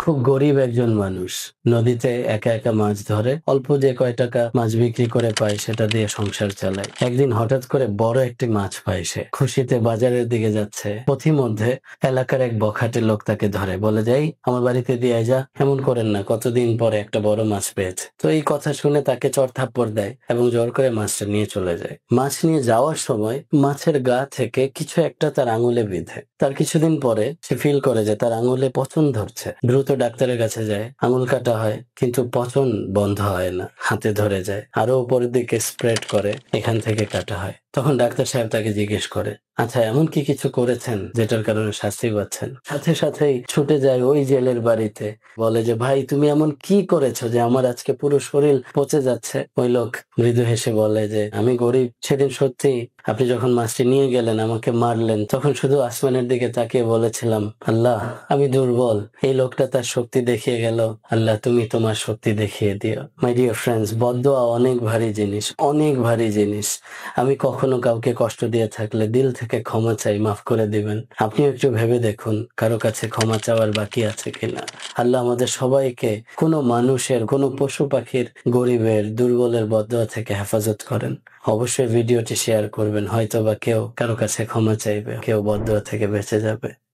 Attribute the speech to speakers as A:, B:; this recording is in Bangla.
A: খুব গরিব একজন মানুষ, নদীতে একা একা মাছ ধরে, অল্প যে কয় টাকা মাছ বিক্রি করে পায় সেটা দিয়ে সংসার চালায়। একদিন হঠাৎ করে বড় একটি মাছ পায়, সে খুশিতে বাজারের দিকে যাচ্ছে। পথিমধ্যে এলাকার এক বখাটে লোক তাকে ধরে, বলে যে, "এই, আমার বাড়িতে দিয়ে যা, এমন করেন না, কতদিন পরে একটা বড় মাছ পেয়েছে।" তো এই কথা শুনে তাকে চড় থাপ্পড় দেয় এবং জোর করে মাছটা নিয়ে চলে যায়। মাছ নিয়ে যাওয়ার সময় মাছের গা থেকে কিছু একটা তার আঙুলে বিঁধে। তার কিছুদিন পরে সে ফিল করে যে তার আঙুলে পচন ধরছে। দ্রুত ডাক্তারের কাছে যায়, আঙুল কাটা হয়, কিন্তু পচন বন্ধ হয় না, হাতে ধরে যায়, আরো উপরের দিকে স্প্রেড করে, এখান থেকে কাটা হয়। তখন ডাক্তার সাহেব তাকে জিজ্ঞেস করে, আচ্ছা, এমন কি কিছু করেছেন যেটার কারণে শাস্তি পাচ্ছেন? সাথে সাথেই ছুটে যায় ওই জেলের বাড়িতে, বলে যে, ভাই, তুমি এমন কি করেছো যে আমার আজকে পুরো শরীর পচে যাচ্ছে? ওই লোক মৃদু হেসে বলে যে, আমি গরিব, সেদিন সত্যি আপনি যখন মাছটি নিয়ে গেলেন, আমাকে মারলেন, তখন শুধু আসমানের দিকে তাকিয়ে বলেছিলাম, আল্লাহ, আমি দুর্বল। এই লোকটা তার শক্তি দেখিয়ে গেল, আল্লাহ, তুমি তোমার শক্তি দেখিয়ে দিও। মাই ডিয়ার ফ্রেন্ডস, বদদোয়া অনেক ভারী জিনিস, অনেক ভারী জিনিস। আমি কখনো কাউকে কষ্ট দিয়ে থাকলে দিল থেকে ক্ষমা চাই, মাফ করে দিবেন। আপনিও একটু ভেবে দেখুন, কারো কাছে ক্ষমা চাওয়ার বাকি আছে কিনা। আল্লাহ আমাদের সবাইকে কোনো মানুষের, কোনো পশু পাখির, গরিবের, দুর্বলের বদদোয়া থেকে হেফাজত করেন। অবশ্যই ভিডিওটি শেয়ার করবেন, হয়তো বা কেউ কারো কাছে ক্ষমা চাইবে, কেউ বদদোয়া থেকে বেঁচে যাবে।